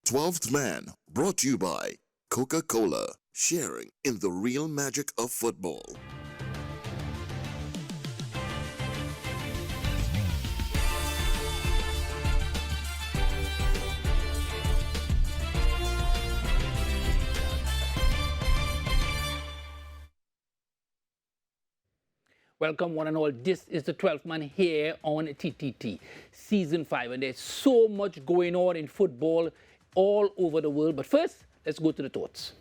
12th Man, brought to you by Coca-Cola, sharing in the real magic of football. Welcome, one and all. This is the 12th Man here on TTT, Season 5. And there's so much going on in football all over the world. But first, let's go to the thoughts.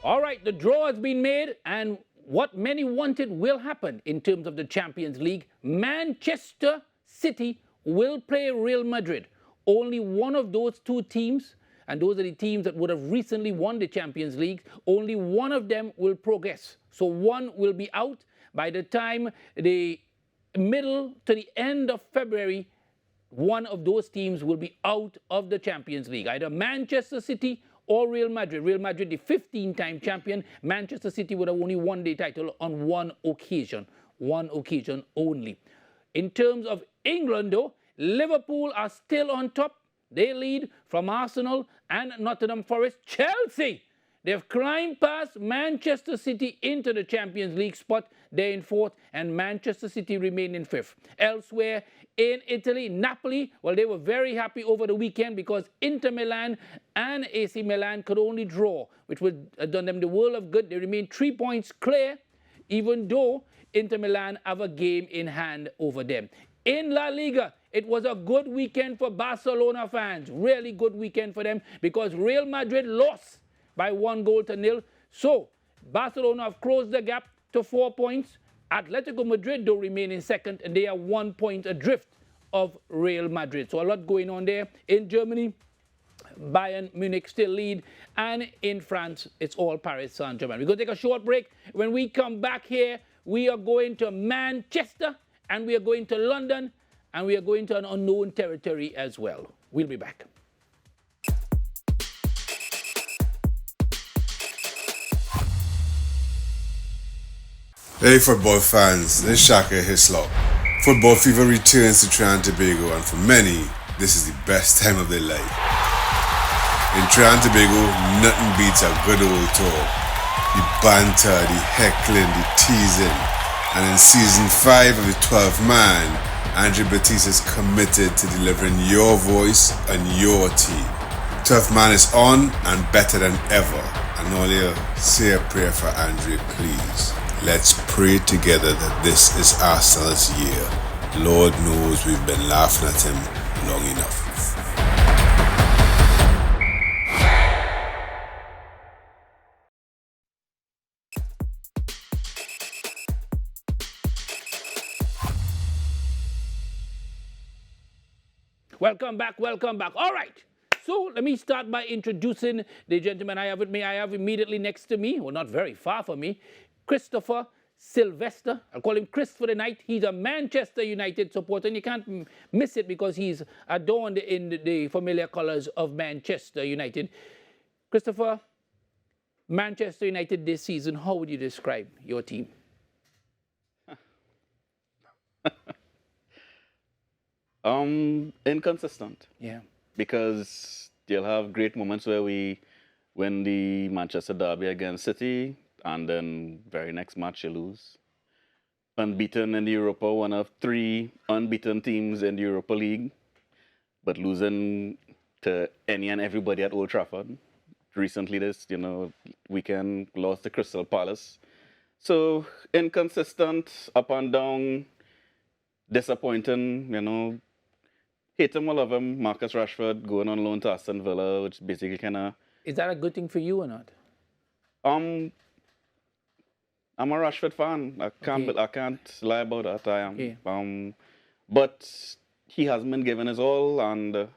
All right, the draw has been made, and what many wanted will happen in terms of the Champions League. Manchester City will play Real Madrid. Only one of those two teams, and those are the teams that would have recently won the Champions League, only one of them will progress. So one will be out by the time the middle to the end of February. One of those teams will be out of the Champions League, either Manchester City or Real Madrid. Real Madrid, the 15-time champion. Manchester City would have only won the title on one occasion only. In terms of England, though, Liverpool are still on top. They lead from Arsenal and Nottingham Forest. Chelsea, they've climbed past Manchester City into the Champions League spot. They're in fourth, and Manchester City remain in fifth. Elsewhere in Italy, Napoli, well, they were very happy over the weekend because Inter Milan and AC Milan could only draw, which would have done them the world of good. They remain 3 points clear, even though Inter Milan have a game in hand over them. In La Liga, it was a good weekend for Barcelona fans. Really good weekend for them because Real Madrid lost by 1-0. So Barcelona have closed the gap to 4 points. Atletico Madrid, though, remain in second, and they are 1 point adrift of Real Madrid. So a lot going on there. In Germany, Bayern Munich still lead, and in France, it's all Paris Saint-Germain. We're going to take a short break. When we come back here, we are going to Manchester, and we are going to London, and we are going to an unknown territory as well. We'll be back. Hey football fans, this is Shaka Hislop. Football fever returns to Trinidad and Tobago, and for many, this is the best time of their life. In Trinidad and Tobago, nothing beats a good old talk. The banter, the heckling, the teasing. And in season 5 of the 12th Man, Andre Batiste is committed to delivering your voice and your team. 12th Man is on and better than ever. And all you say a prayer for Andre, please. Let's pray together that this is Arsenal's year. Lord knows we've been laughing at him long enough. Welcome back, welcome back. All right. So let me start by introducing the gentleman I have with me. I have immediately next to me, well, not very far from me, Christopher Sylvester. I'll call him Chris for the night. He's a Manchester United supporter, and you can't miss it because he's adorned in the familiar colors of Manchester United. Christopher, Manchester United this season, how would you describe your team? Inconsistent. Yeah. Because you'll have great moments where we win the Manchester derby against City, and then very next match you lose. Unbeaten in the Europa, one of 3 unbeaten teams in the Europa League, but losing to any and everybody at Old Trafford. Recently this, weekend lost to Crystal Palace. So inconsistent, up and down, disappointing, hate him or love him. Marcus Rashford going on loan to Aston Villa, which basically kind of... Is that a good thing for you or not? I'm a Rashford fan. I can't lie about that. I am. Okay. But he hasn't been given his all, and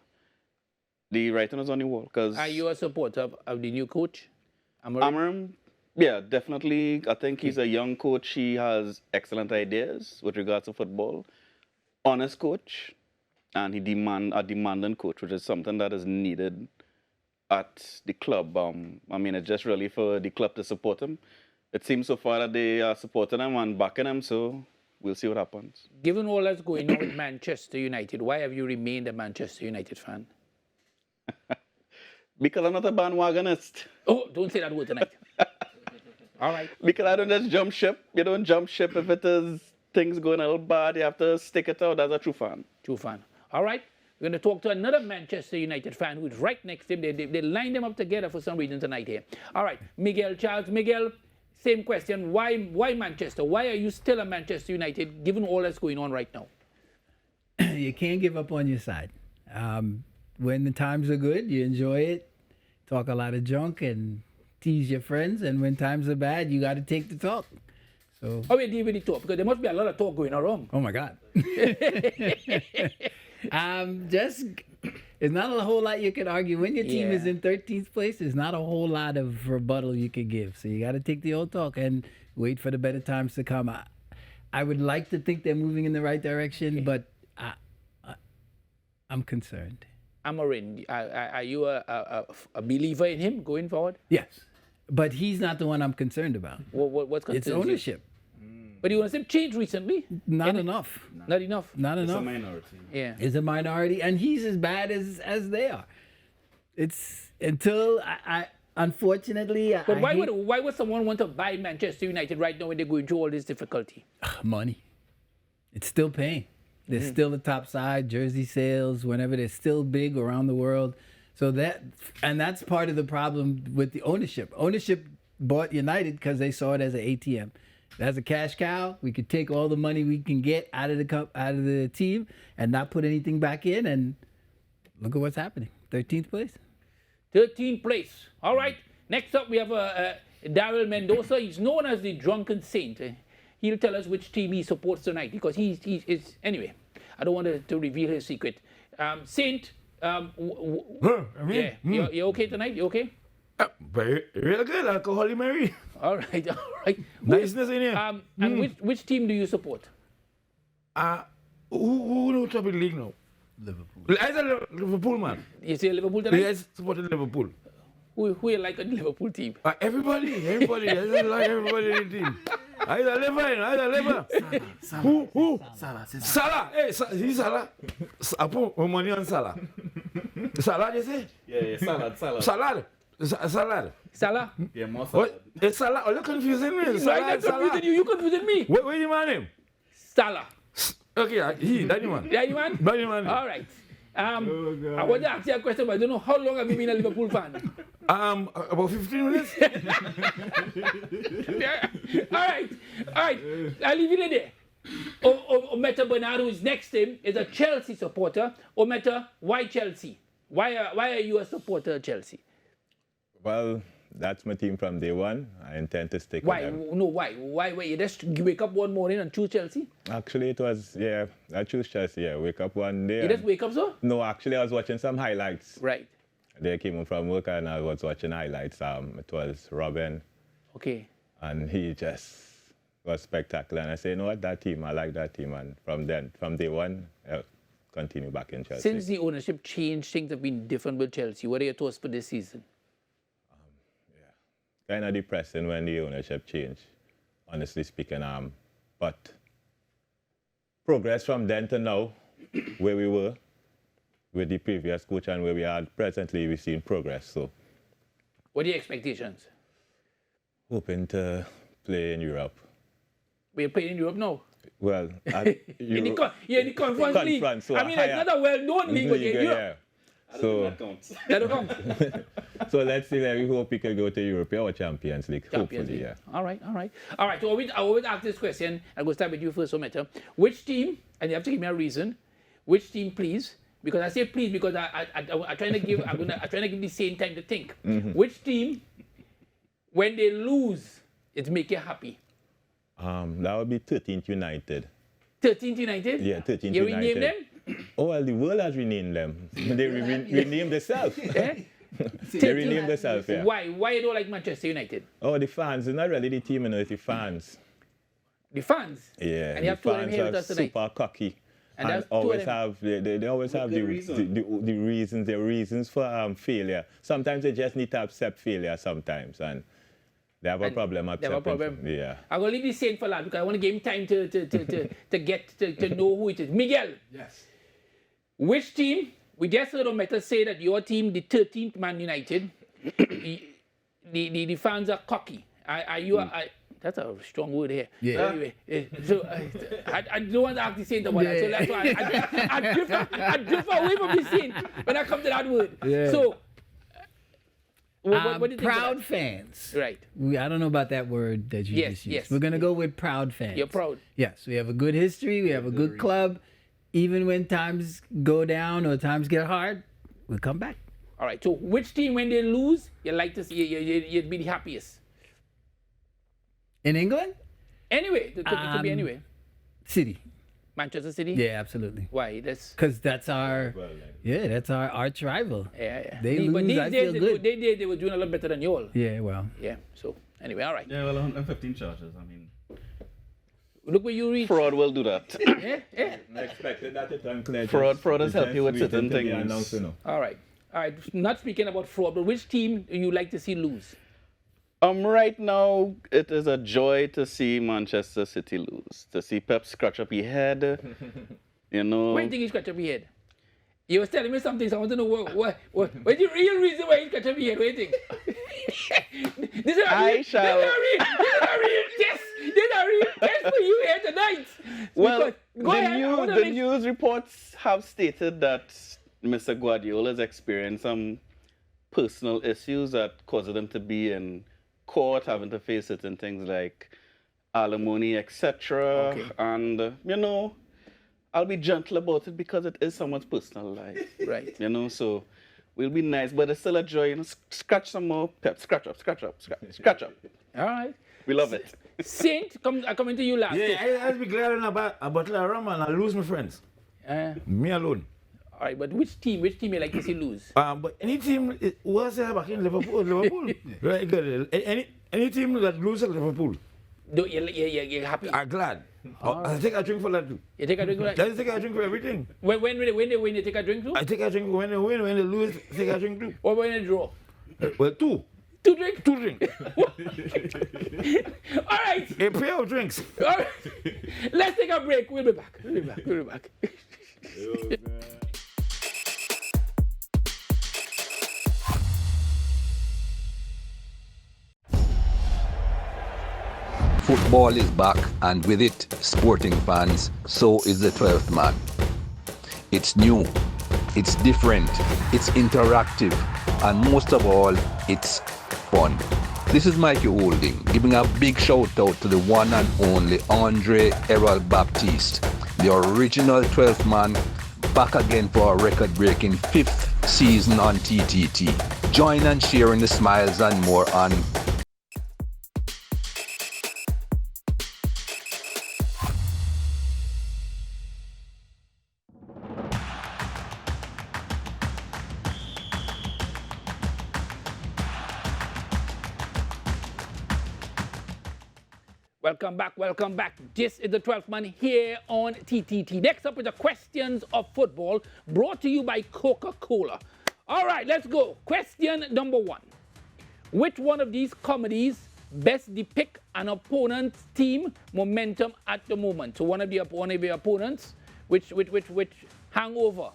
the writing is on the wall. Are you a supporter of the new coach, Amorim? Yeah, definitely. I think he's a young coach. He has excellent ideas with regards to football. Honest coach. And a demanding coach, which is something that is needed at the club. It's just really for the club to support him. it seems so far that they are supporting them and backing them, so we'll see what happens. Given all that's going on with Manchester United, why have you remained a Manchester United fan? Because I'm not a bandwagonist. Oh, don't say that word tonight. All right. Because I don't just jump ship. You don't jump ship if it is things going a little bad. You have to stick it out as a true fan. True fan. All right. We're going to talk to another Manchester United fan who's right next to him. They lined them up together for some reason tonight here. All right. Miguel Charles. Miguel, same question. Why Manchester? Why are you still a Manchester United given all that's going on right now? You can't give up on your side. When the times are good, you enjoy it, talk a lot of junk and tease your friends. And when times are bad, you got to take the talk. So, How do you deal with the talk? Because there must be a lot of talk going around. oh my God. It's not a whole lot you can argue. When your team is Yeah. in 13th place, there's not a whole lot of rebuttal you can give. So you got to take the old talk and wait for the better times to come. I would like to think they're moving in the right direction, but I'm concerned. Amarin, are you a believer in him going forward? Yes. But he's not the one I'm concerned about. What's It's concerns you? ownership. But you want to say change recently? Not enough. Not enough. Not enough. minority. Yeah. Is a minority, and he's as bad as they are. It's until I unfortunately. But I why hate would someone want to buy Manchester United right now when they're going through all this difficulty? money? It's still paying. They're still the top side. Jersey sales, whenever they're still big around the world. So that's part of the problem with the ownership. Ownership bought United because they saw it as an ATM. As a cash cow, we could take all the money we can get out of the team and not put anything back in. And look at what's happening. 13th place. 13th place. All right. Next up, we have Daryl Mendoza. He's known as the Drunken Saint. He'll tell us which team he supports tonight because he is. Anyway, I don't want to reveal his secret. Saint, yeah, you okay tonight? You okay? Very, real good. Alcohol Mary. All right, all right. Niceness in here. And which team do you support? Who knows top of the league now? Liverpool. I said Liverpool, man. You say Liverpool tonight? Yes, supporting Liverpool. Who you like on the Liverpool team? Everybody. I just like everybody in the team. Either Liver. Who? Salah. Hey, he's Salah. I put my money on Salah. Salah, you say? Yeah, salad. Salad. Salah? Yeah, more What? It's Salah. Oh, you're confusing me. I'm Salah. confusing you. You confusing me. What is my name? Salah. Okay, that's the man. Yeah, you man? That's the man. All right. I want to ask you a question, but I don't know how long have you been a Liverpool fan? About 15 minutes. Yeah. All right. I'll leave it there. Ometa Bernard, who is next to him, is a Chelsea supporter. Ometa, why Chelsea? Why are you a supporter of Chelsea? Well, that's my team from day one. I intend to stick Why? with them. No, why? Why you just wake up one morning and choose Chelsea? Actually, it was, I choose Chelsea, wake up one day. You just wake up so? No, actually, I was watching some highlights. Right. They came home from work and I was watching highlights. It was Robin, Okay. and he just was spectacular. And I say, you know what, that team, I like that team. And from day one, I continue back in Chelsea. Since the ownership changed, things have been different with Chelsea. What are your thoughts for this season? Kind of depressing when the ownership changed, honestly speaking. But progress from then to now, where we were with the previous coach and where we are presently, we've seen progress. So, What are your expectations? hoping to play in Europe. We're playing in Europe now. Well, You're in the Conference League. Conference, so I a mean, it's higher not a well-known league, but you're in Europe. yeah. So, That don't come. so let's see. We hope we can go to Europe or Champions League. Champions Hopefully, League. All right. So I always ask this question. I'll go start with you first, Ometa. Which team, and you have to give me a reason, which team, please, because I say please because I'm trying to give the same time to think. Which team, when they lose, it make you happy? That would be 13th United. 13th United? Yeah, 13th You United. rename them? Oh, well, the world has renamed them. They renamed themselves. Eh? They renamed themselves, yeah. Why? Why you don't like Manchester United? Oh, the fans. It's not really the team, it's the fans. The fans? Yeah, And you have the two of them fans here with are us tonight. super cocky. And And that's two of always them. have they always have the reasons for failure. Sometimes they just need to accept failure sometimes. And They have a And problem they have a accepting. problem. Yeah. I'm gonna leave this Saint for last because I want to give him time to get to know who it is. Miguel, Yes. which team? We just heard Ometa say that your team, the 13th Man United, the fans are cocky. Are you? That's a strong word here. Yeah. Anyway, so I don't want to ask the Saint about that. So that's why I drift away from the Saint when I come to that word. Yeah. So, what do you think of Proud that? fans. Right. I don't know about that word that you Yes, just used. yes. We're gonna go with proud fans. You're proud. Yes, we have a good history. We have a good club. Even when times go down or times get hard, we'll come back. All right. So, which team, when they lose, you like to see? You'd be the happiest. In England, Anyway, it could be anyway. City. Manchester City. Yeah, absolutely. Why? That's Because that's our Well, then. that's our arch rival. yeah. They But lose, these I days feel good. they were doing a lot better than you all. Yeah, well, Yeah. So anyway, all right. Yeah, well, 115 charges. I mean, Look where you reach. fraud will do that. Yeah. Yeah. I expected that to turn clear. Frauders help you with certain things. All right. All right. Not speaking about fraud, but which team do you like to see lose? Right now, it is a joy to see Manchester City lose. To see Pep scratch up his head. You know. Why do you think he scratched up his head? You was telling me something, so I want to know what's the real reason why he scratched up his head. What do you think? This is a real test. This is a real test for you here tonight. Well, Because- go ahead, I wanna the make- news reports have stated that Mr. Guardiola has experienced some personal issues that caused him to be in court, having to face certain things like alimony, etc. Okay. And, you know, I'll be gentle about it because it is someone's personal life. Right. You know, so we'll be nice, but it's still a joy. You know, scratch some more, Pep, scratch up. All right. We love it. Saint, I'm coming to you last. Yeah, I'll be glad about a bottle of rum and I lose my friends. Me alone. All right, but which team you like to see lose? But any team was back in Liverpool. Right, good. Any team that loses Liverpool, You're happy. I'm glad. I take a drink for that too. You take a drink. Right? I take a drink for everything. When they win, you take a drink too? I take a drink when they win, when they lose, take a drink too. Or when they draw? Well, two. Two drinks? Two drinks. All right. A pair of drinks. All right. Let's take a break. We'll be back. Football is back, and with it, sporting fans, so is the 12th man. It's new, it's different, it's interactive, and most of all, it's fun. This is Mikey Holding, giving a big shout out to the one and only Andre Errol Baptiste, the original 12th man, back again for a record-breaking 5th season on TTT. Join and share in the smiles and more on Welcome back. This is the 12th man here on TTT. Next up is the questions of football brought to you by Coca-Cola. All right, let's go. Question number 1. Which one of these comedies best depict an opponent's team momentum at the moment? So one of your opponents, which Hangover,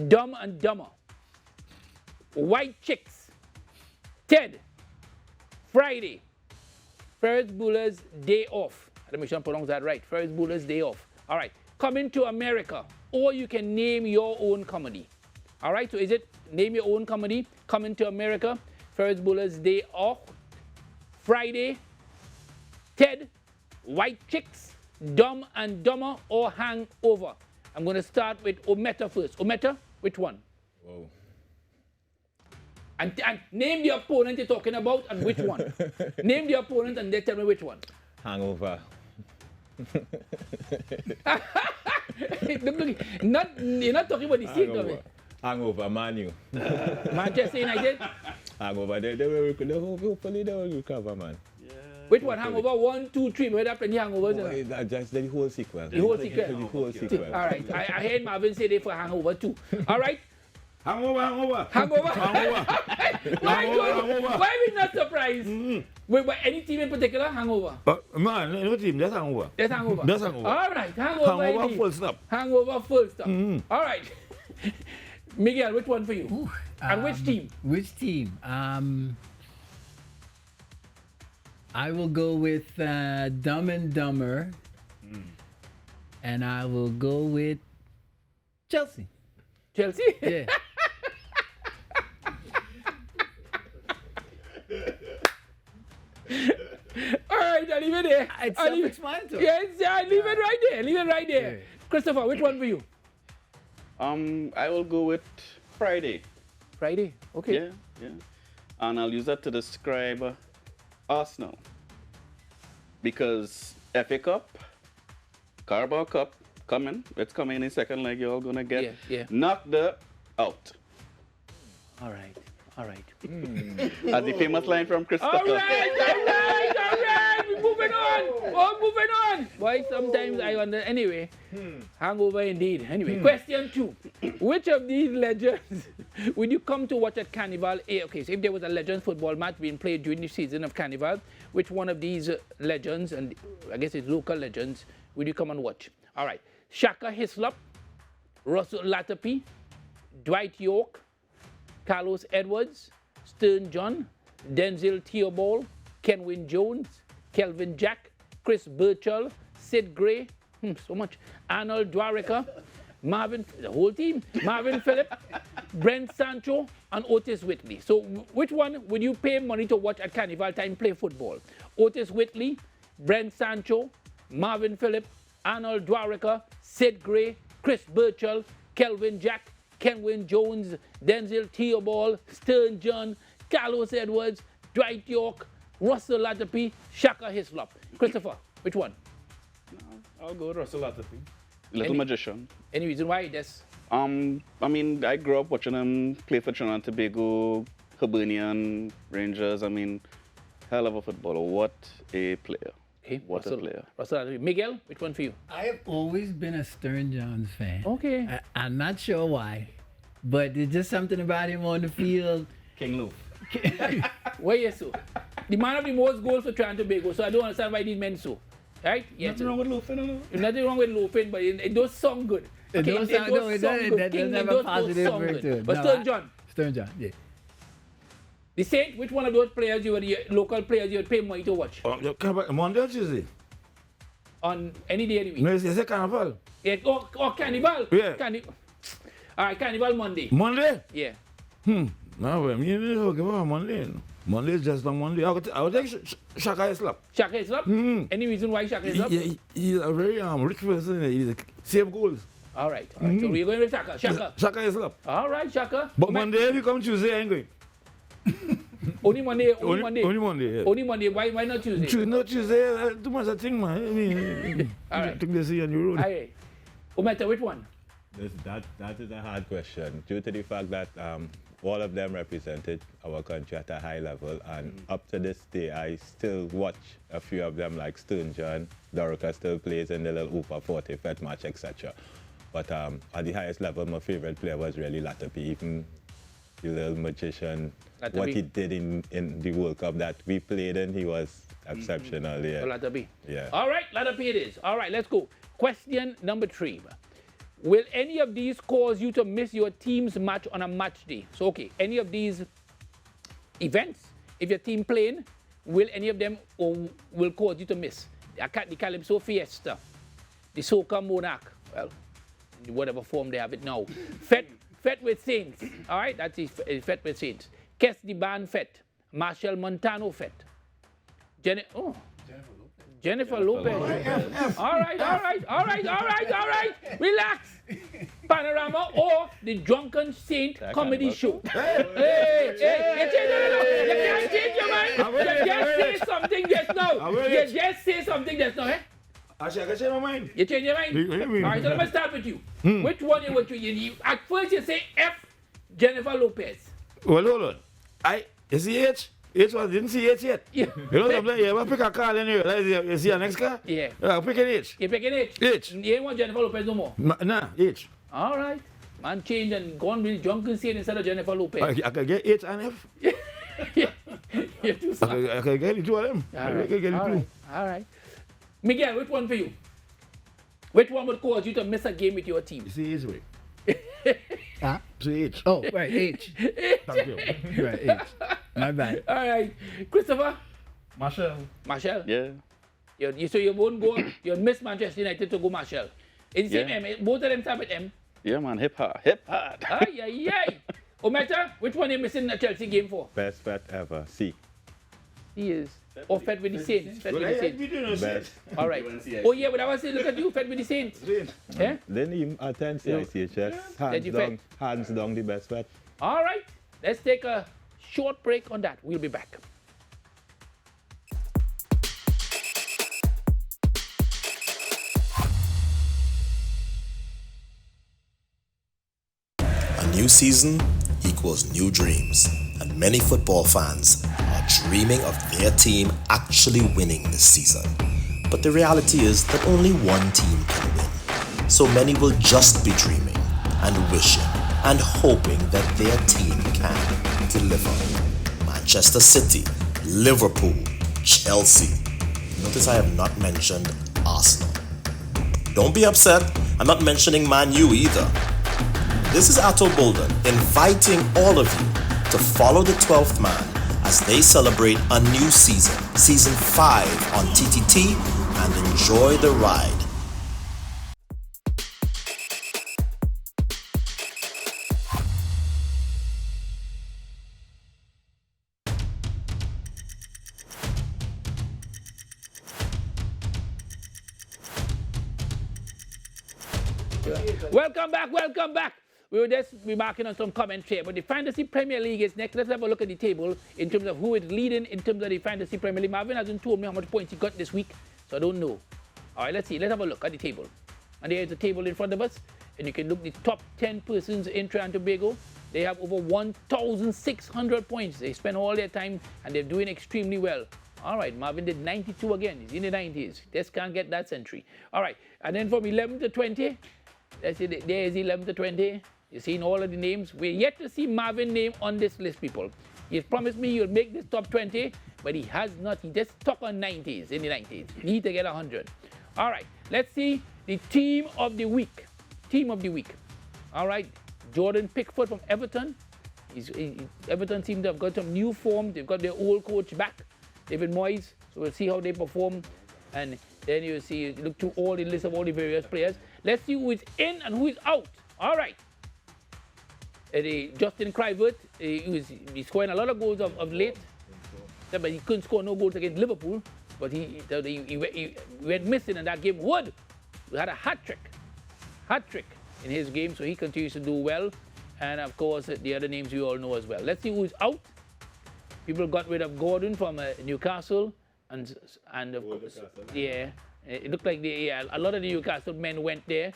Dumb and Dumber, White Chicks, Ted, Friday, Ferris Bueller's Day Off. Let me make sure I pronounce that right. Ferris Bueller's Day Off. All right. Coming to America. Or you can name your own comedy. All right. So is it name your own comedy? Coming to America. Ferris Bueller's Day Off. Friday. Ted. White Chicks. Dumb and Dumber or Hangover. I'm going to start with Ometa first. Ometa, which one? Whoa. And name the opponent you're talking about and which one. Name the opponent and then tell me which one. Hangover. Look, you're not talking about the seat of it. Hangover, Man U. Manchester United. Hangover, hopefully they will recover, man. Which one? Hangover 1, 2, 3. Where that plenty hangovers? Oh, that's just the whole sequel. The whole sequel. The whole sequel. All right. I heard Marvin say they for Hangover 2. All right. Hangover. Why we not surprised? Wait, any team in particular? Hangover. Man, no team, that's hangover. That's hangover. That's hangover. All right, hangover. Hangover indeed. full stop. Hangover full stop. All right. Miguel, which one for you? And which team? Which team? I will go with Dumb and Dumber. And I will go with Chelsea. Chelsea? Yeah. All right, I'll leave it there. It's I'll leave- self-explanatory. Yes, I'll leave it right there. Leave it right there. Yeah. Christopher, which one for you? I will go with Friday. Friday. Okay. Yeah. And I'll use that to describe Arsenal. Because FA Cup, Carabao Cup, coming. It's coming in the second leg. You're all going to get Yeah. knocked out. All right. As the famous line from Christopher. All right. We're moving on. Why sometimes I wonder. Anyway, hangover indeed. Anyway, question 2. Which of these legends would you come to watch at Carnival? Okay, so if there was a Legends football match being played during the season of Carnival, which one of these legends, and I guess it's local legends, would you come and watch? All right. Shaka Hislop, Russell Latapi, Dwight York, Carlos Edwards, Stern John, Denzel Theobald, Kenwyn Jones, Kelvin Jack, Chris Burchell, Sid Gray, so much, Arnold Dwarika, Marvin, the whole team, Marvin Phillip, Brent Sancho, and Otis Whitley. So which one would you pay money to watch at Carnival time play football? Otis Whitley, Brent Sancho, Marvin Phillip, Arnold Dwarika, Sid Gray, Chris Burchell, Kelvin Jack, Kenwyn Jones, Denzel Theobald, Stern John, Carlos Edwards, Dwight York, Russell Latapi, Shaka Hislop. Christopher, which one? I'll go with Russell Latapi. Little Any- magician. Any reason why? That's I mean, I grew up watching him play for Trinidad and Tobago, Hibernian, Rangers. I mean, hell of a footballer. What a player. okay. What a player. Russell Latapi. Miguel, which one for you? I have always been a Stern Johns fan. Okay. I'm not sure why, but there's just something about him on the field. King Lou. Why yes so? The man of the most goals for Trinidad and Tobago, so I don't understand why these men so. Right? Yes. Nothing wrong with Lou, no? Nothing wrong with loafing, but it does sound good. It does sound good. That doesn't have a positive ring to it. But No, Stern John, Stern John, yeah. the Saint, which one of those players you would, local players you would pay money to watch Monday or Tuesday? on any day of the week? No, it's a carnival. Yeah, or Carnival? Yeah. All right, Carnival Monday. Monday? Yeah. No, well, you don't give up Monday. Monday is just on Monday. I would take Shaka Hislop. Shaka Hislop? Any reason why Shaka Hislop? He's a very rich person. He's save goals. All right. So we're going with Shaka. Shaka. Shaka Hislop. All right, Shaka. But Monday, if you come Tuesday, I ain't going. Only Monday. Only Monday. Only Monday, yeah. Only Monday. Why not Tuesday? No, Tuesday, too much a thing, man. I mean, All I right. think they see on your road. All right. Umeta, which one? That is a hard question due to the fact that all of them represented our country at a high level, and up to this day, I still watch a few of them, like Stern John. Dorica still plays in the little Upa Forte Fet match, etc. But at the highest level, my favorite player was really Latapi. Even the little magician, Latapi. what he did in the World Cup that we played in, he was exceptional. Yeah. So Latapi. Yeah. All right, Latapi it is. All right, let's go. Question number 3. Will any of these cause you to miss your team's match on a match day? So, okay, any of these events, if your team playing, will any of them will cause you to miss? The Calypso Fiesta, the Soca Monarch, well, in whatever form they have it now. Fet with Saints, all right, that's the Fet with Saints. Kes the Band Fet, Marshall Montano Fet. Jennifer Lopez. All right. Relax. Panorama or the Drunken Saint comedy show. Hey, you can't change your mind. You just say something just now. Eh? I can change my mind. You change your mind? What do you mean? All right, so let me start with you. Which one you would choose? At first you say F, Jennifer Lopez. Well, hold on. You see H? Didn't see H yet. Yeah. You know something? You ever pick a car and you realize you see your next car? Yeah. Pick an H. You picking H? H. You ain't want Jennifer Lopez no more? Nah, H. All right. Man changed and gone with Junkin Sane instead of Jennifer Lopez. I can get H and F. You're too soft. I can get the two of them. All I right. can get the All two. right. All right. Miguel, which one for you? Which one would cause you to miss a game with your team? See H way. Huh? See H. Oh, right, H. Thank you. Right, H. My bad. All right. Christopher? Marshall. Marshall? Yeah. So you won't go, you'll miss Manchester United to go Marshall. It's the same Yeah. M. Both of them start with M. Yeah, man. Hip hop. Hip hop. Ay, ay, ay. Ometa, which one are you missing the Chelsea game for? Best bet ever. See. He is. Or Fed with the Saints. Fed with the Saints. Best. All right. Oh, yeah, but I was saying, look at you, Fed with the Saints. Yeah? Then even attend CICHS. Hands down the best bet. All right. Let's take a short break on that. We'll be back. A new season equals new dreams, and many football fans are dreaming of their team actually winning this season. But the reality is that only one team can win, so many will just be dreaming and wishing and hoping that their team can deliver. Manchester City, Liverpool, Chelsea. Notice I have not mentioned Arsenal. Don't be upset, I'm not mentioning Man U either. This is Atto Bolden inviting all of you to follow the 12th man as they celebrate a new season, season 5 on TTT, and enjoy the ride. Welcome back, welcome back. We will just be marking on some commentary, but the Fantasy Premier League is next. Let's have a look at the table in terms of who is leading in terms of the Fantasy Premier League. Marvin hasn't told me how much points he got this week, so I don't know. All right, let's see. Let's have a look at the table. And there's the table in front of us, and you can look at the top 10 persons in Trinidad and Tobago. They have over 1,600 points. They spend all their time, and they're doing extremely well. All right, Marvin did 92 again. He's in the 90s. Just can't get that century. All right, and then from 11 to 20, let's see, there is 11 to 20. You've seen all of the names. We're yet to see Marvin's name on this list, people. He's promised me he'll make this top 20, but he has not. He just stuck on 90s, in the 90s. He needs to get 100. All right, let's see the team of the week. Team of the week. All right, Jordan Pickford from Everton. Everton seem to have got some new form. They've got their old coach back, David Moyes. So we'll see how they perform. And then you see, look through all the list of all the various players. Let's see who is in and who is out. All right. Justin Kluivert, he's scoring a lot of goals of late, but he couldn't score no goals against Liverpool. But he went missing in that game. Wood had a hat trick in his game, so he continues to do well. And of course, the other names you all know as well. Let's see who's out. People got rid of Gordon from Newcastle, and of course, yeah, it looked like a lot of the Newcastle men went there.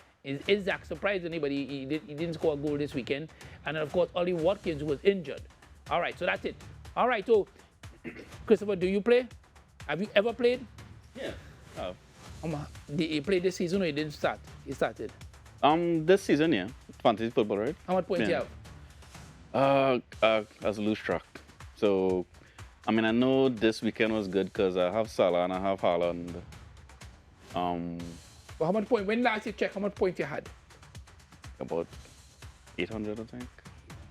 Isaac surprisingly, but he didn't score a goal this weekend. And then of course, Ollie Watkins was injured. All right, so that's it. All right, so Christopher, do you play? Have you ever played? Yeah. Oh. Did he play this season or he didn't start? He started. This season, yeah. Fantasy football, right? How much points Yeah. you have? As a loose track. So, I mean, I know this weekend was good because I have Salah and I have Haaland. But how much point? When last you checked, how much points you had? About 800, I think.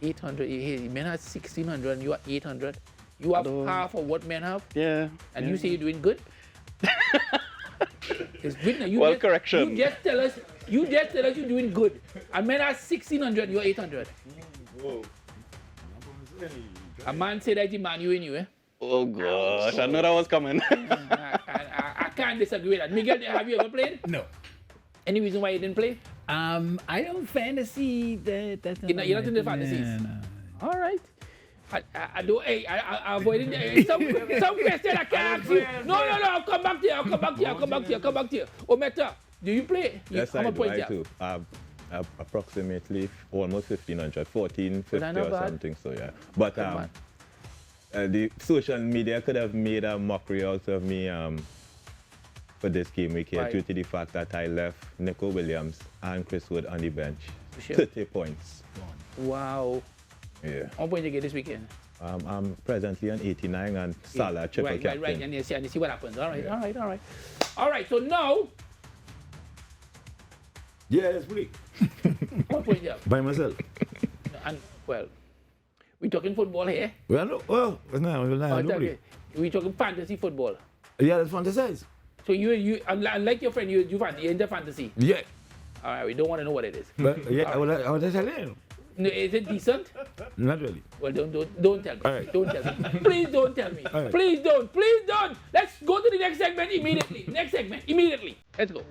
800. Men have 1,600 and you are 800. You have half of what men have. Yeah. And yeah. you say you're doing good? It's good now. Well, correction. You just tell us you're doing good. And men are 1,600, you're 800. A man said that he man you in you, eh? Oh gosh, I know that was coming. I can't disagree with that. Miguel, have you ever played? No. Any reason why you didn't play? I don't fantasy that. You're not into fantasies? No. All right. I avoided some question I can't ask you. No, I'll come back to you. Ometa, do you play? Yes, I do. I do. Approximately almost 1,500, 1,450 or something. So yeah, but the social media could have made a mockery out of me for this game week here due to the fact that I left Nico Williams and Chris Wood on the bench. Sure. 30 points. Wow. Yeah. How point you get this weekend? I'm presently on 89 and Salah triple right, captain. Right, and you see what happens. All right. All right, so now, Yeah, it's free. what point you have? By myself. And, well, we talking football here. Well, no, well, it's not. Okay. We talking fantasy football. Yeah, that's fantasize. So you unlike your friend, you're into fantasy. Yeah. All right, we don't want to know what it is. But, yeah, I was just telling you. No, is it decent? Not really. Well, don't tell me. All right. Don't tell me. Please don't tell me. All right. Please don't. Let's go to the next segment immediately. Let's go.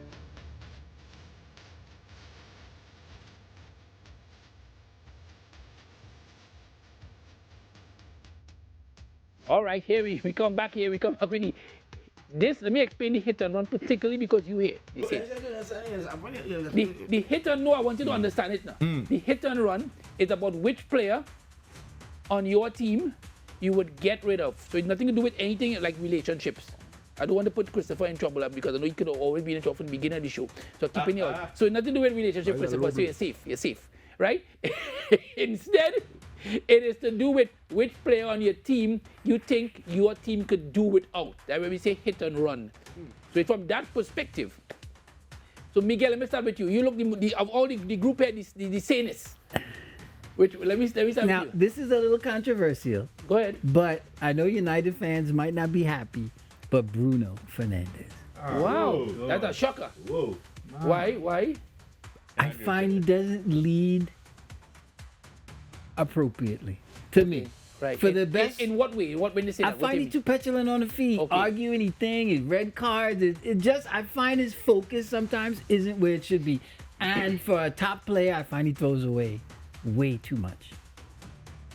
All right, here we come back with the, this. Let me explain the hit and run, particularly because you here. You see, the hit and run, I want you to understand it now. The hit and run is about which player on your team you would get rid of. So it's nothing to do with anything like relationships. I don't want to put Christopher in trouble because I know he could always be in trouble from the beginning of the show. So keeping it out. So it's nothing to do with relationship, Christopher. So you're safe, right? Instead, it is to do with which player on your team you think your team could do without. That's why we say hit and run. So it's from that perspective. So Miguel, let me start with you. You look of all the group here, the sanest. Which let me start Now, with you. this is a little controversial, Go ahead. but I know United fans might not be happy, but Bruno Fernandes. Wow, that's a shocker. Whoa. Why? I find he doesn't lead appropriately to me. Right. For the best. In what way? What when you say I that? What find do he too petulant on the feet, Okay. argue anything, his red cards. It just, I find his focus sometimes isn't where it should be. And for a top player, I find he throws away way too much.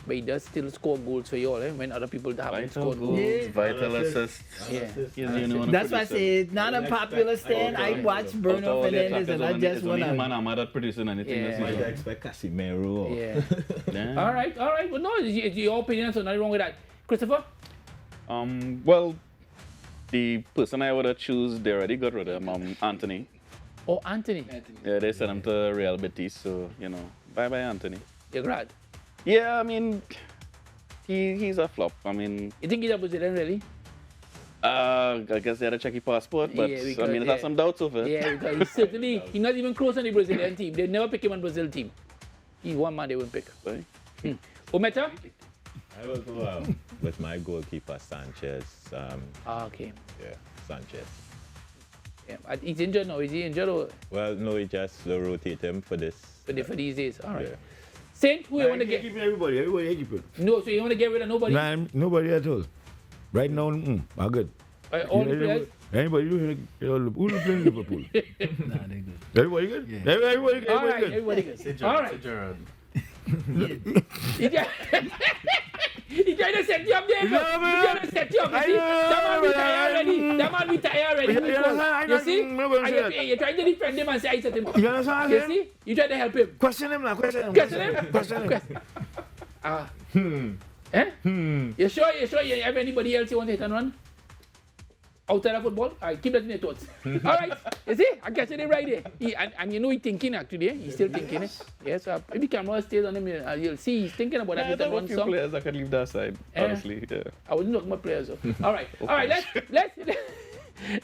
But he does still score goals for you all, when other people haven't Vital scored goals, goals. Yeah. vital assists. Yeah. He's the only one That's why I producing. say it's not a popular stand. I watch Bruno Fernandes and I just want to. Man, to. I'm not producing anything Yeah. this Might season. expect Casemiro. Yeah. Yeah. All right. Well, no, it's your opinion, so nothing wrong with that. Christopher? Well, the person I would have choose, they already got rid of him, Anthony. Oh, Anthony. Yeah, they sent him to Real Betis, so, bye-bye, Anthony. You're glad. Yeah, I mean, he's a flop. I mean, You think he's a Brazilian, really? I guess they had a checky passport, but, Yeah, I because- mean, it has some doubts over it. Yeah, because he's not even close on the Brazilian team. They never pick him on Brazil team. He's one man they won't pick. Right? Ometa? I will go with my goalkeeper, Sanchez. Okay. Yeah, Sanchez. Yeah. He's injured now. Is he injured or Well, no, we just rotate him for this. for these days? All right. Yeah. Saint, who you want to Keep get? everybody keep it. No, so you want to get rid of nobody? Nah, nobody at all. Right now, I'm good. All the players? Anybody who's playing Liverpool? Nah, they're good. Everybody good? Yeah. Everybody good? All right, Everybody good? everybody good. All right. He tried to set you up there, bro. He tried to set you up. You see, that man retired already. That man retired already. You see? And you're trying to defend him and say I set him up. You understand? You see? You try to help him. Question him now. Question him. Question him? Question him. Eh? You sure you have anybody else you want to hit and run? Outside of football? All right, keep that in your thoughts. All right, you see? I'm catching it right there. And you know he's thinking actually. He's still thinking it. Yes, if the camera stays on him, you'll see he's thinking about that hit There and were a run few song. players that could leave that side, honestly. Yeah. I wasn't talking about players though. All right,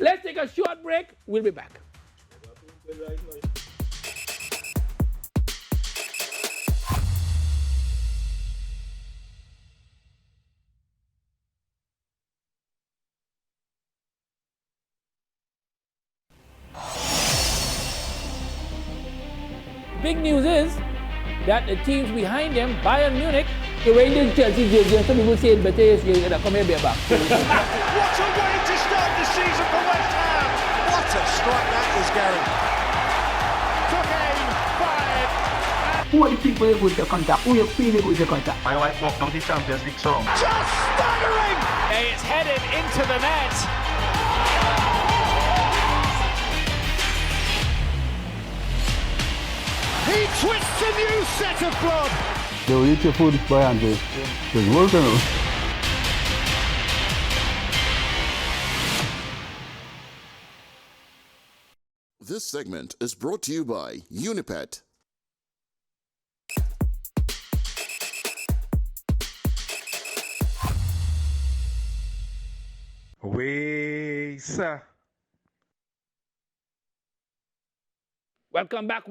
let's take a short break. We'll be back. Big news is that the teams behind them, Bayern Munich, the Rangers, Chelsea, Chelsea, some people say it better is come here, be back. What a way to start the season for West Ham! What a strike that is, Gary. Took aim, fired. Who are the people you with your contact? Who you feeling with your contact? My wife walked on the Champions League song. Just staggering! It's headed into the net. He twists a new set of blood. They will eat your food by hand. It's working out. This segment is brought to you by Unipet. We, sir. Welcome back.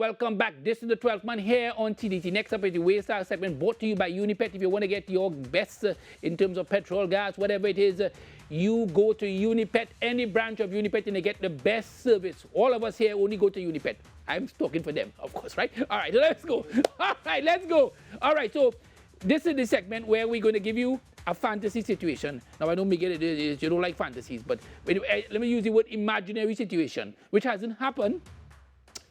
This is the 12th man here on TDT. Next up is the Waystar segment brought to you by Unipet. If you want to get your best in terms of petrol, gas, whatever it is, you go to Unipet, any branch of Unipet, and they get the best service. All of us here only go to Unipet. I'm talking for them, of course, right? All right, let's go. All right, let's go. All right, so this is the segment where we're going to give you a fantasy situation. Now, I know, Miguel, you don't like fantasies, but let me use the word imaginary situation, which hasn't happened.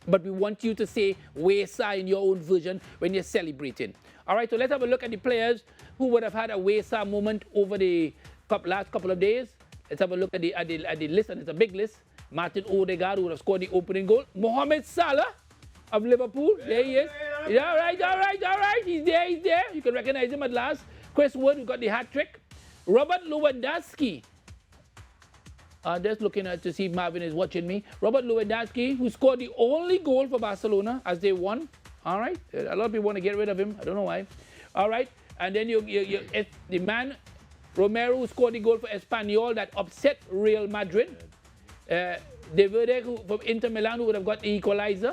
But we want you to say Waystar in your own version when you're celebrating. All right, so let's have a look at the players who would have had a Waystar moment over the last couple of days. Let's have a look at the list, and it's a big list. Martin Odegaard, who would have scored the opening goal. Mohamed Salah of Liverpool, there he is. Yeah, all right. He's there. You can recognize him at last. Chris Wood, who got the hat trick. Robert Lewandowski. Just looking to see if Marvin is watching me. Robert Lewandowski, who scored the only goal for Barcelona as they won. All right. A lot of people want to get rid of him. I don't know why. All right. And then the man, Romero, who scored the goal for Espanyol that upset Real Madrid. De Verde from Inter Milan, who would have got the equalizer.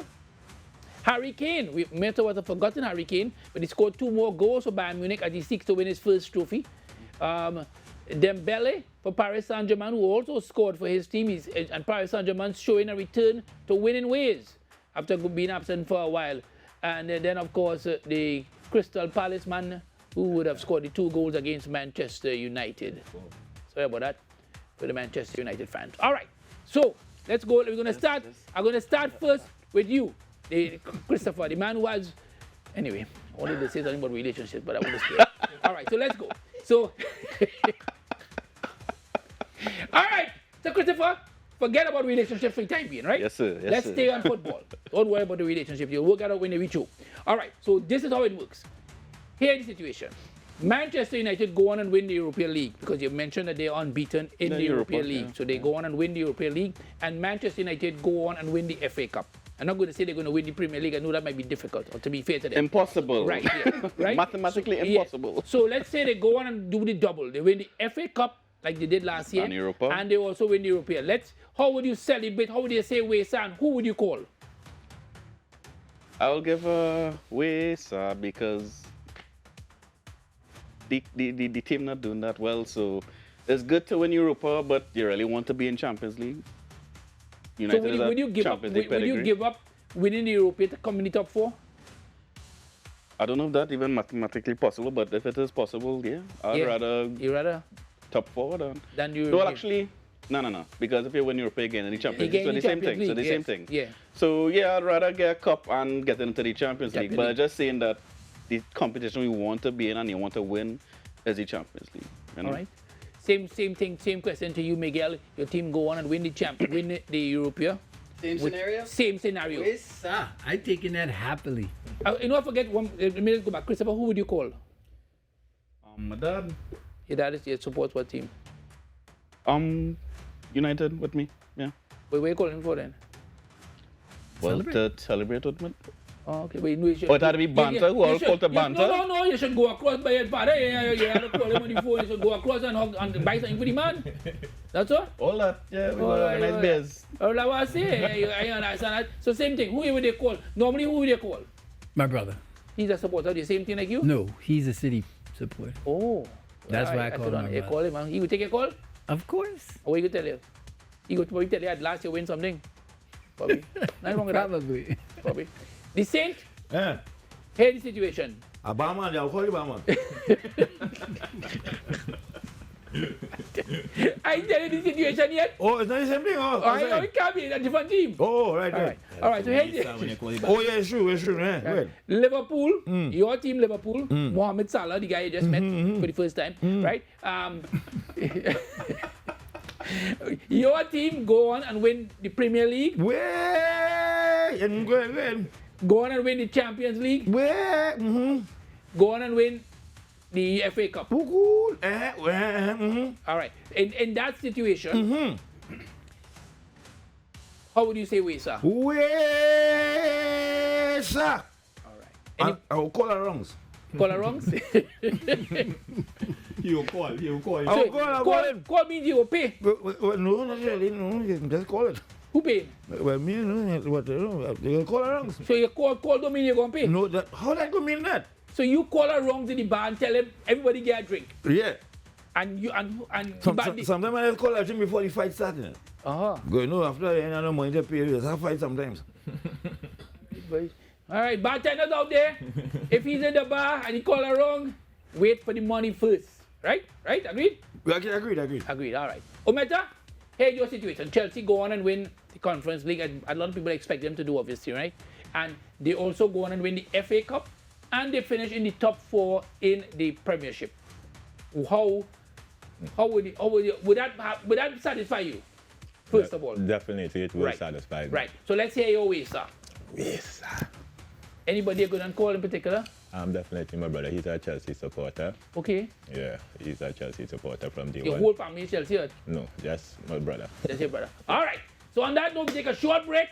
Harry Kane. We may have forgotten Harry Kane, but he scored 2 more goals for Bayern Munich as he seeks to win his first trophy. Dembele for Paris Saint-Germain, who also scored for his team. And Paris Saint-Germain showing a return to winning ways after being absent for a while. And then, of course, the Crystal Palace man who would have scored the 2 goals against Manchester United. Sorry about that for the Manchester United fans. All right, so let's go. We're going to start. I'm going to start first with you, Christopher, the man who has... Anyway, I wanted to say something about relationships, but I want to stay. All right, so let's go. So... All right, so Christopher, forget about relationships for the time being, right? Yes, sir. Let's stay on football. Don't worry about the relationship. You'll work it out when they reach you. All right, so this is how it works. Here's the situation. Manchester United go on and win the European League because you mentioned that they're unbeaten in the European League. Yeah. So they go on and win the European League, and Manchester United go on and win the FA Cup. I'm not going to say they're going to win the Premier League. I know that might be difficult, or to be fair to them. Impossible. Right, yeah. Right? Mathematically impossible. Yeah. So let's say they go on and do the double. They win the FA Cup, like they did last year. And Europa. And they also win the European. How would you celebrate? How would you say Waystar? Who would you call? I'll give a Waystar because the team not doing that well. So it's good to win Europa, but you really want to be in Champions League. United so would you give up winning the Europa to come in the top 4? I don't know if that's even mathematically possible, but if it is possible, yeah. I'd rather top 4 than you. No, actually, no. Because if you win Europa again in the Champions League, so the same thing. So the same thing. Yeah. So yeah, I'd rather get a cup and get into the Champions League. But I'm just saying that the competition we want to be in and you want to win is the Champions League. You know? All right. Same thing. Same question to you, Miguel. Your team go on and win the Europa. Same scenario. Same scenario. Waystar. I'm taking that happily. I forget one. Let me go back. Christopher, who would you call? My dad. Your dad supports what team? United with me. Yeah. Wait, what are you calling for then? Well, to celebrate with me. Oh, okay. Wait, no, you should. Oh, it had to be banter? Who all called to banter? No. You should go across by your father. You had to call him on the phone. You should go across and hug and buy something for the man. That's all? All that. Yeah, we got nice beers. All that was say. I understand that. So same thing. Who would they call? Normally, who would they call? My brother. He's a supporter of the same thing like you? No, he's a City supporter. Oh. That's why I call him. You call him, man. He would take a call? Of course. What you tell you? He would probably tell you that last year win something. Probably. Not wrong with that. Probably. The Saint? Yeah. Here's the situation. A barman, I'll call you barman. I tell you the situation yet? Oh, it's not the same thing? Oh, it can't be a different team. Oh, right. All right, so here's the... Oh, yeah, it's true. Yeah. Liverpool, your team Liverpool, Mohamed Salah, the guy you just met for the first time, right? Your team go on and win the Premier League. Go on and win the Champions League. Go on and win the FA Cup. All right. In that situation, how would you say Waystar? Waystar. All right. I will call her wrongs. Call her wrongs. You call. I'll call him. Call means you will pay. Well, no, not really. No, just call it. Who pay? Well, me, no, what, you call her wrongs. So you call don't mean you're going to pay? No, how that go mean that? So you call her wrongs in the bar and tell him everybody get a drink. Yeah. And you and Sometimes I just call her drink before the fight starts. Go, no, after I ain't no money to pay, you have fight sometimes. All right, bartenders out there, if he's in the bar and he call her wrong, wait for the money first. Right? Agreed? Agreed. All right. Ometa, here's your situation. Chelsea go on and win the Conference League, and a lot of people expect them to do, obviously, right? And they also go on and win the FA Cup, and they finish in the top 4 in the Premiership. How would that satisfy you? First of all, Definitely, it will satisfy me. Right. So let's hear your way, sir. Yes, sir. Anybody you're going to call in particular? Definitely my brother. He's a Chelsea supporter. Okay. Yeah, he's a Chelsea supporter from day Your one. whole family is Chelsea? No, just my brother. That's your brother. All right. So on that note, we take a short break.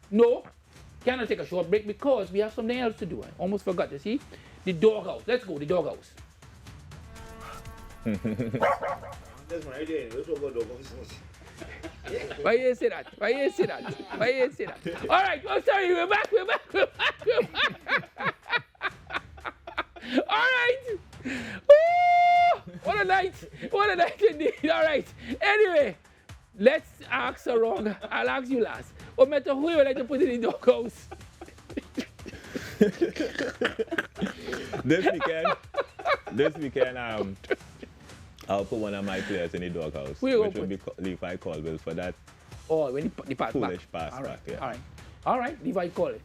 No, cannot take a short break because we have something else to do. I almost forgot. You see, the doghouse. Let's go. The doghouse. That's my idea. Let's talk about doghouse. Why you say that? All right. Oh, sorry. We're back. All right. Oh, what a night indeed. All right. Anyway, let's ask around. I'll ask you last. No matter who you would like to put in the doghouse. This weekend, I'll put one of my players in the doghouse, which will be Levi Colville for that when he pass foolish back. pass back. Yeah. All right. Levi Colville.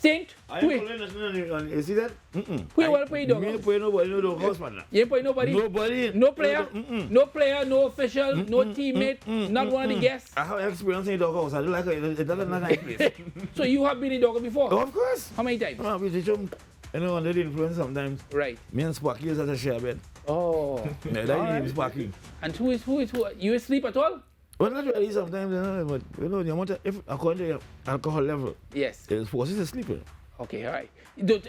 Saint, I ain't putting nothing. You see that? Who you want to put in the doghouse? Me ain't putting nobody in the doghouse, man. You ain't putting nobody? Nobody. No player? No player, no official, no teammate, not one of the guests? I have experience in the doghouse. I don't like it. It doesn't nice place. So you have been in the doghouse before? Oh, of course. How many times? We teach them. You know, under the influence sometimes. Right. Me and Sparky is at a share bed. Oh. Yeah, that is Sparky. And who? You sleep at all? Well, not really sometimes, but you know, the amount of, according to your alcohol level, yes, it forces you to sleep. Okay, all right.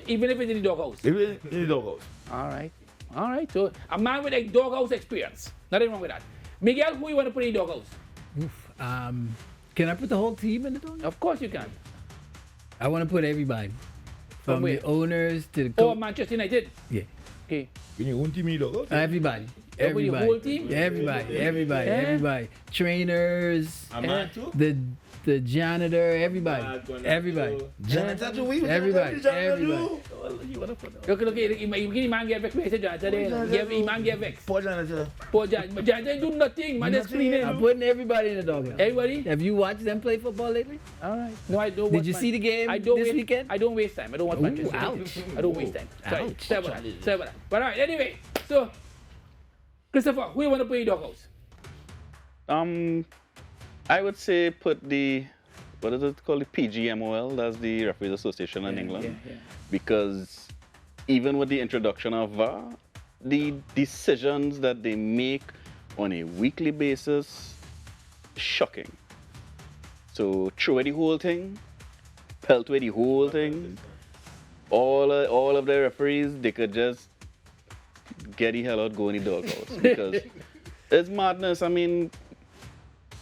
Even if it's in the doghouse? Even in the doghouse. All right. So a man with a doghouse experience. Nothing wrong with that. Miguel, who you want to put in the doghouse? Can I put the whole team in the doghouse? Of course you can. I want to put everybody. From where? the owners to the coach. Oh, Manchester United? Yeah. Okay. When you want team in the doghouse? Everybody. Your whole team? Everybody. Trainers. The janitor, everybody. Janitor to we? Everybody. Look, the man get vexed. The man get vexed. Poor janitor. Janitor do nothing, man. Just cleaning. I'm putting everybody in the doghouse. Everybody? Have you watched them play football lately? All right. No, I don't. Did you see the game this weekend? I don't waste time. I don't watch Manchester. Ouch. I don't waste time. Sorry. Ouch. Sorry about that. But all right. Anyway, so Christopher, who you want to put in the doghouse? I would say put the, what is it called, the PGMOL, that's the Referees Association in England. Yeah. Because even with the introduction of VAR, the decisions that they make on a weekly basis, shocking. So throw away the whole thing, pelt away the whole thing. All of the referees, they could just get the hell out, go in the doghouse. Because it's madness. I mean,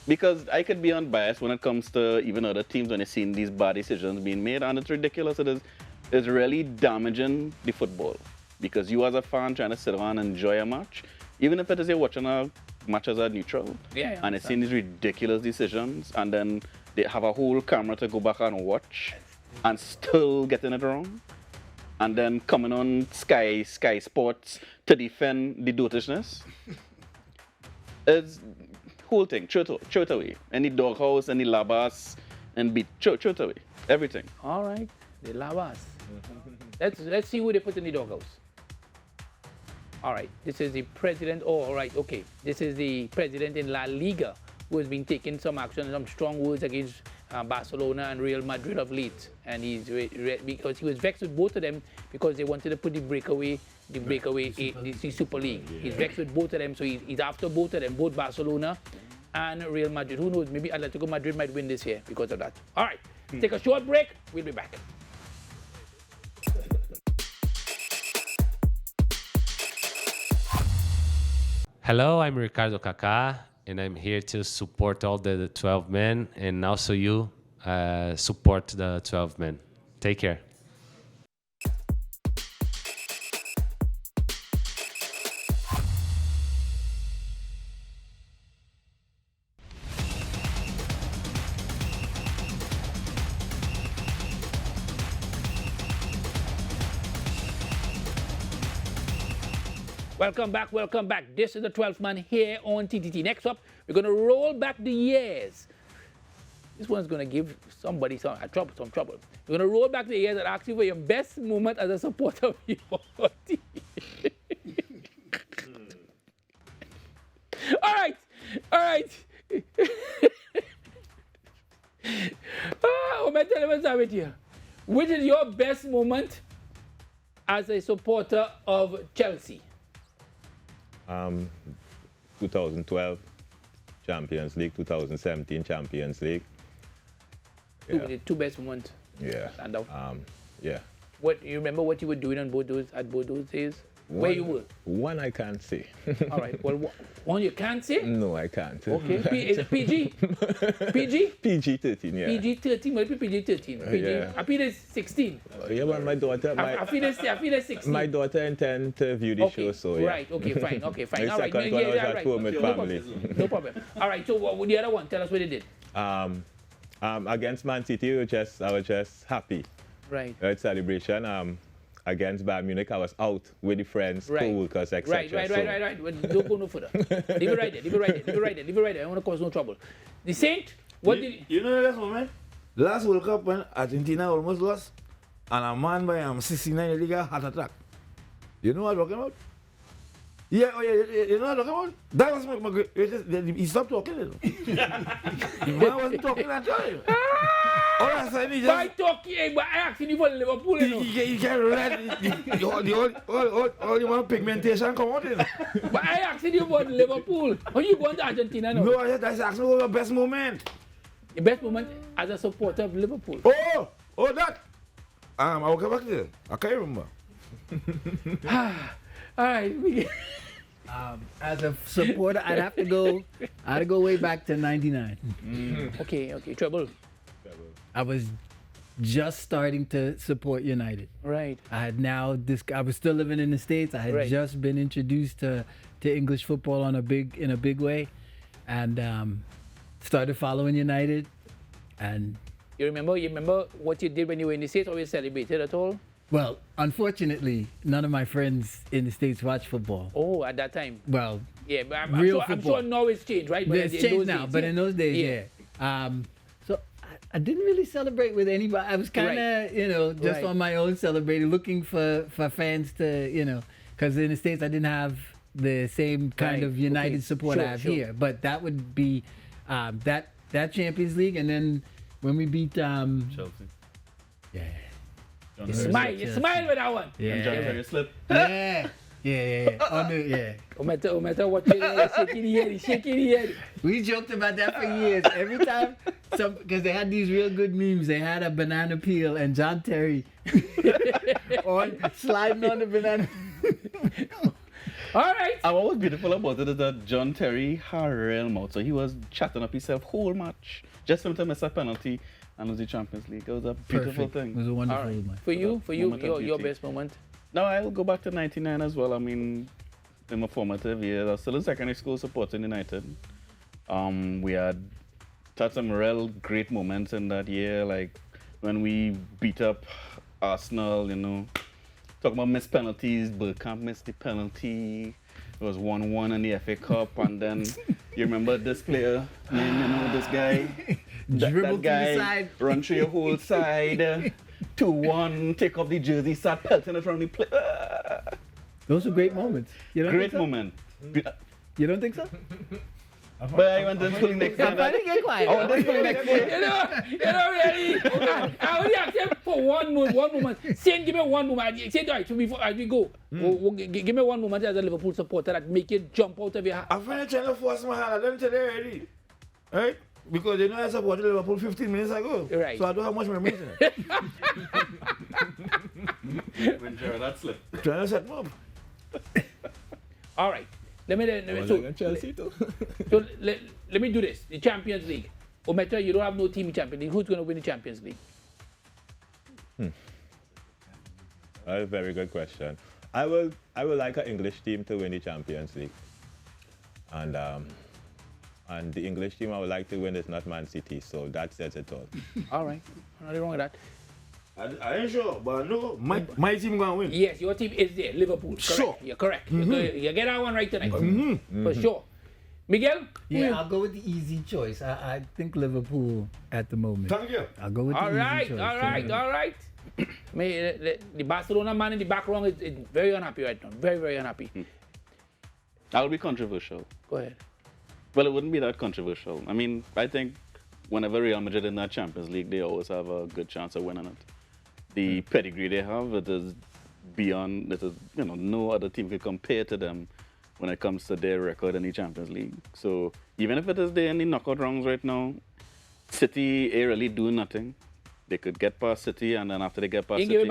because I could be unbiased when it comes to even other teams when they've seen these bad decisions being made, and it's ridiculous. It's really damaging the football. Because you as a fan trying to sit around and enjoy a match, even if it is you're watching a match as a neutral, and it's seeing these ridiculous decisions, and then they have a whole camera to go back and watch, and still getting it wrong, and then coming on Sky Sports to defend the dotishness. It's whole thing, throw it away. Any doghouse, any labas, and throw it away. Everything. All right, the labas. Let's see who they put in the doghouse. All right, this is the president. Oh, all right, okay. This is the president in La Liga who has been taking some action, some strong words against Barcelona and Real Madrid of late. And he's because he was vexed with both of them because they wanted to put the breakaway the Super League. He's vexed with both of them, so he's after both of them, both Barcelona and Real Madrid. Who knows? Maybe Atletico Madrid might win this year because of that. All right, take a short break. We'll be back. Hello, I'm Ricardo Kaká, and I'm here to support all the 12 men, and also you support the 12 men. Take care. Welcome back, welcome back. This is the 12th man here on TTT. Next up, we're going to roll back the years. This one's going to give somebody some trouble. We're going to roll back the years and ask you for your best moment as a supporter of your team. All right. Which is your best moment as a supporter of Chelsea? 2012 Champions League, 2017 Champions League. Yeah. The two best moments. Yeah. Stand out. Yeah. What you remember what you were doing on both those days? Where you were? One I can't say. All right. Well, one you can't say? No, I can't. Okay. Is it PG? PG? PG-13, yeah. PG-13. What is PG-13? PG. Yeah. I feel it's 16. Yeah, but my daughter. I feel it's 16. My daughter intends to view the show, so yeah. Right. Okay. Fine. Okay. Fine. The All right. second one was at home with family. No problem. All right. So what the other one? Tell us what they did. Against Man City, I was just happy. Right. At celebration. Against Bayern Munich, I was out with the friends, co-workers, etc. Right. Well, don't go no further. Leave it right there. I don't want to cause no trouble. The Saint, what did you know that moment? Last World Cup when Argentina almost lost, and a man by 69 he got a heart attack. You know what I'm talking about? Yeah, you know what I'm talking about? That was my he stopped talking. The man wasn't talking at all. All I said, he just... By talking, but I actually for Liverpool. You can't let all the one pigmentation come out. But I actually about Liverpool. How you going to Argentina now? No, I just asking for the best moment. The best moment as a supporter of Liverpool. Oh, that. I'll come back there. I can't remember. All right. As a supporter, I'd go way back to '99. Okay. Trouble. I was just starting to support United. Right. I was still living in the States. I had just been introduced to English football in a big way, and started following United. And you remember what you did when you were in the States, or you celebrated at all? Well, unfortunately, none of my friends in the States watch football. Oh, at that time. Well, yeah, but I'm sure now it's changed, right? It's changed now, but in those days, yeah. So I didn't really celebrate with anybody. I was kind of, just on my own celebrating, looking for fans to, because in the States I didn't have the same kind of United support I have here. But that would be that Champions League, and then when we beat Chelsea. Yeah. You smile with that one. Yeah. And John Terry slip. Yeah. No matter what you're shaking the head. We joked about that for years. Every time, because they had these real good memes. They had a banana peel and John Terry sliding on the banana. All right. And what was beautiful about it is that John Terry had a real mouth. So he was chatting up himself whole match just for him to miss a penalty and lose the Champions League. It was a beautiful thing. It was a wonderful moment. For you, your best moment? No, I'll go back to 99 as well. I mean, in my formative years, I was still in secondary school supporting United. We had some real great moments in that year, like when we beat up Arsenal, talking about missed penalties. Bergkamp missed the penalty. It was 1-1 in the FA Cup, and then you remember this player, this guy, dribble that guy, to the side, run through your whole side, 2-1, take off the jersey, start pelting it from the play. Those are great moments. Great moment. You don't think so? But I went to school next time. I didn't get quiet. I went to school next day. Really, I only accept for one moment. Saint, give me one moment. Saint, all right, so before as we go, give me one moment as a Liverpool supporter that make you jump out of your hat. I'm trying to force my hand. I didn't tell you already. Right? Because I supported Liverpool 15 minutes ago. Right. So I don't have much memory in it. When Gerrard slipped. Trying to set me up. All right. Chelsea too. So let me do this. The Champions League. Ometa, you don't have no team in Champions League. Who's going to win the Champions League? A very good question. I would like an English team to win the Champions League. And the English team I would like to win is not Man City, so that says it all. All right. Nothing wrong with that. I ain't sure, but no, my team gonna win. Yes, your team is there, Liverpool. Correct. Sure. You're correct. You get that one right tonight. For sure. Miguel? Yeah, I'll go with the easy choice. I think Liverpool at the moment. Thank you. I'll go with the easy choice. All right. The Barcelona man in the back row is very unhappy right now. Very, very unhappy. That'll be controversial. Go ahead. Well, it wouldn't be that controversial. I mean, I think whenever Real Madrid in that Champions League, they always have a good chance of winning it. The pedigree they have, it is beyond, it is, no other team could compare to them when it comes to their record in the Champions League. So even if it is there in the knockout rounds right now, City ain't really doing nothing. They could get past City, and then after they get past You City, give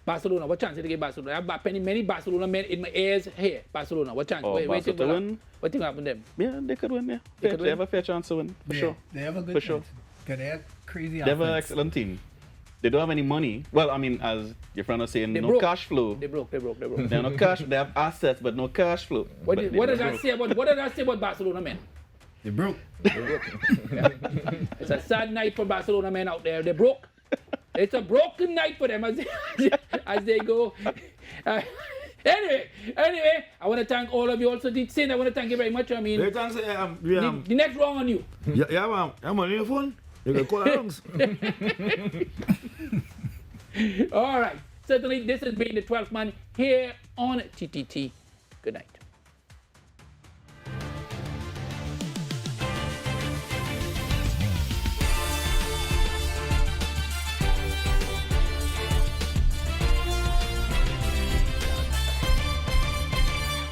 Barcelona. What chance did they give Barcelona? I have many Barcelona men in my ears here. Barcelona, what chance? Oh, Barca to win? What think happened to them? Yeah, they could win, yeah. They have a fair chance to win, for sure. They have a good For chance. sure. Because they have crazy They have an offense. excellent team. They don't have any money. Well, I mean, as your friend was saying, They no broke. cash flow. They broke. They have no cash. They have assets, but no cash flow. What But did they I broke. say about Barcelona men? They broke. It's a sad night for Barcelona men out there. They broke. It's a broken night for them as they go. Anyway, I want to thank all of you. Also, Sin, I want to thank you very much. I mean, Thanks, the next round on you. I'm on your phone. You can call alongs. All right. Certainly, this has been the 12th man here on TTT. Good night.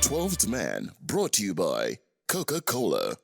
Twelfth Man brought to you by Coca-Cola.